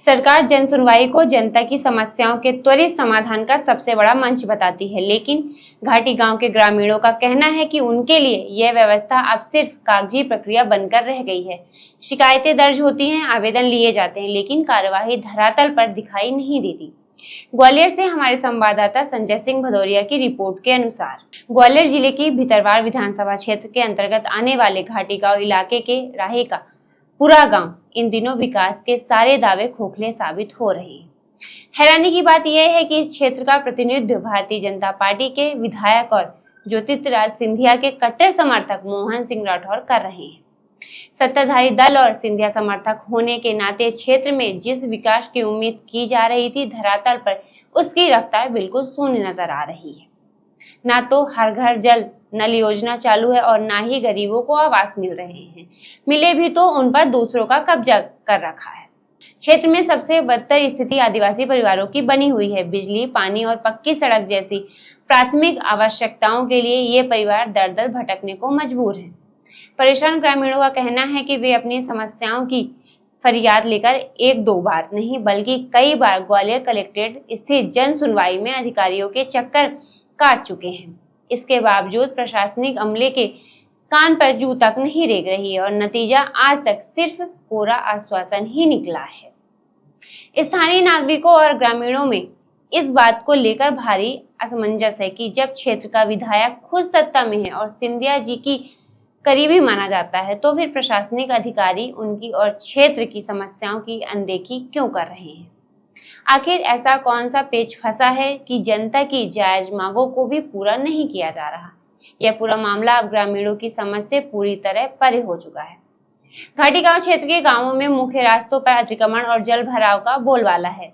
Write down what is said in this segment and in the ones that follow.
सरकार जन सुनवाई को जनता की समस्याओं के त्वरित समाधान का सबसे बड़ा मंच बताती है, लेकिन घाटी गांव के ग्रामीणों का कहना है कि उनके लिए यह व्यवस्था अब सिर्फ कागजी प्रक्रिया बनकर रह गई है। शिकायतें दर्ज होती हैं, आवेदन लिए जाते हैं, लेकिन कार्यवाही धरातल पर दिखाई नहीं देती। ग्वालियर से हमारे संवाददाता संजय सिंह भदौरिया की रिपोर्ट के अनुसार ग्वालियर जिले की भितरवार विधानसभा क्षेत्र के अंतर्गत आने वाले घाटी गांव इलाके के राहे का पूरा गांव इन दिनों विकास के सारे दावे खोखले साबित हो रहे हैं। हैरानी की बात यह है कि इस क्षेत्र का प्रतिनिधित्व भारतीय जनता पार्टी के विधायक और ज्योतिराज सिंधिया के कट्टर समर्थक मोहन सिंह राठौर कर रहे हैं। सत्ताधारी दल और सिंधिया समर्थक होने के नाते क्षेत्र में जिस विकास की उम्मीद की जा रही थी, धरातल पर उसकी रफ्तार बिल्कुल शून्य नजर आ रही है। ना तो हर घर जल नल योजना चालू है और ना ही गरीबों को आवास मिल रहे हैं। मिले भी तो उन पर दूसरों का कब्जा कर रखा है। क्षेत्र में सबसे बदतर स्थिति आदिवासी परिवारों की बनी हुई है। बिजली, पानी और पक्की सड़क जैसी प्राथमिक आवश्यकताओं के लिए ये परिवार दर दर भटकने को मजबूर हैं। परेशान ग्रामीणों का कहना है कि वे अपनी समस्याओं की फरियाद लेकर एक दो बार नहीं बल्कि कई बार ग्वालियर कलेक्ट्रेट स्थित जन सुनवाई में अधिकारियों के चक्कर काट चुके हैं। इसके बावजूद प्रशासनिक अमले के कान पर जू तक नहीं रेंग रही है और नतीजा आज तक सिर्फ पूरा आश्वासन ही निकला है। स्थानीय नागरिकों और ग्रामीणों में इस बात को लेकर भारी असमंजस है कि जब क्षेत्र का विधायक खुद सत्ता में है और सिंधिया जी की करीबी माना जाता है, तो फिर प्रशासनिक अधिकारी उनकी और क्षेत्र की समस्याओं की अनदेखी क्यों कर रहे हैं। आखिर ऐसा कौन सा पेच फंसा है कि जनता की जायज मांगों को भी पूरा नहीं किया जा रहा। यह पूरा मामला अब ग्रामीणों की समझ से पूरी तरह परे हो चुका है। घाटी गांव क्षेत्र के गांवों में मुख्य रास्तों पर अतिक्रमण और जल भराव का बोलबाला है।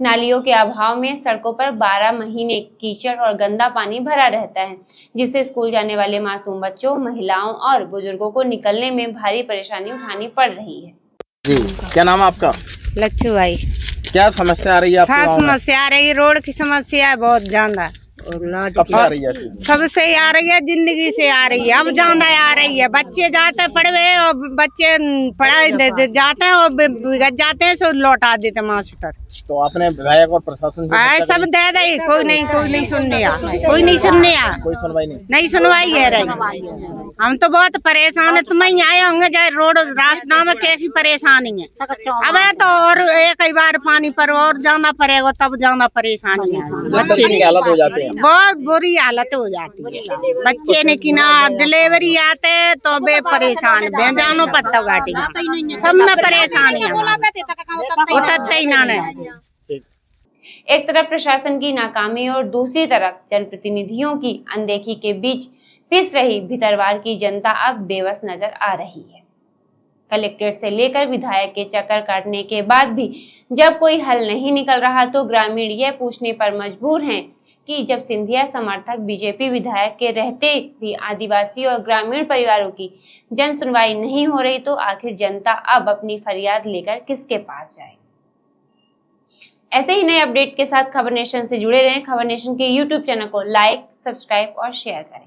नालियों के अभाव में सड़कों पर 12 महीने कीचड़ और गंदा पानी भरा रहता है, जिससे स्कूल जाने वाले मासूम बच्चों, महिलाओं और बुजुर्गों को निकलने में भारी परेशानी उठानी पड़ रही है। जी, क्या नाम है आपका? लच्छू भाई। क्या समस्या आ रही है आपको? समस्या आ रही है, रोड की समस्या है बहुत ज्यादा। कब से आ रही है? सबसे आ रही है, जिंदगी से आ रही है, अब ज्यादा आ रही है। बच्चे जाते हैं पढ़वे और बच्चे पढ़ाई जाते हैं और बिगड़ जाते हैं, सो लौटा देते मास्टर। तो आपने विधायक और प्रशासन से सब दे दे, कोई नहीं सुनने आ, कोई नहीं सुनने आ, कोई सुनवाई नहीं सुनवाई है रही। हम तो बहुत परेशान है। तुम ही आए होंगे जो रोड रास्ता में कैसी परेशानी है। अब तो और एक ही बार पानी पर और जाना पड़ेगा, तब जाना परेशानी है। बच्चे की हालत हो जाती है, बहुत बुरी हालत हो जाती है। बच्चे ने कि ना डिलीवरी आते तो बे परेशान जानो पत्ता घाटी सब में परेशानी है। एक तरफ प्रशासन की नाकामी और दूसरी तरफ जनप्रतिनिधियों की अनदेखी के बीच पिस रही भितरवार की जनता अब बेबस नजर आ रही है। कलेक्ट्रेट से लेकर विधायक के चक्कर काटने के बाद भी जब कोई हल नहीं निकल रहा, तो ग्रामीण यह पूछने पर मजबूर हैं कि जब सिंधिया समर्थक बीजेपी विधायक के रहते भी आदिवासी और ग्रामीण परिवारों की जन सुनवाई नहीं हो रही, तो आखिर जनता अब अपनी फरियाद लेकर किसके पास जाए। ऐसे ही नए अपडेट के साथ खबर नेशन से जुड़े रहें। खबर नेशन के YouTube चैनल को लाइक, सब्सक्राइब और शेयर करें।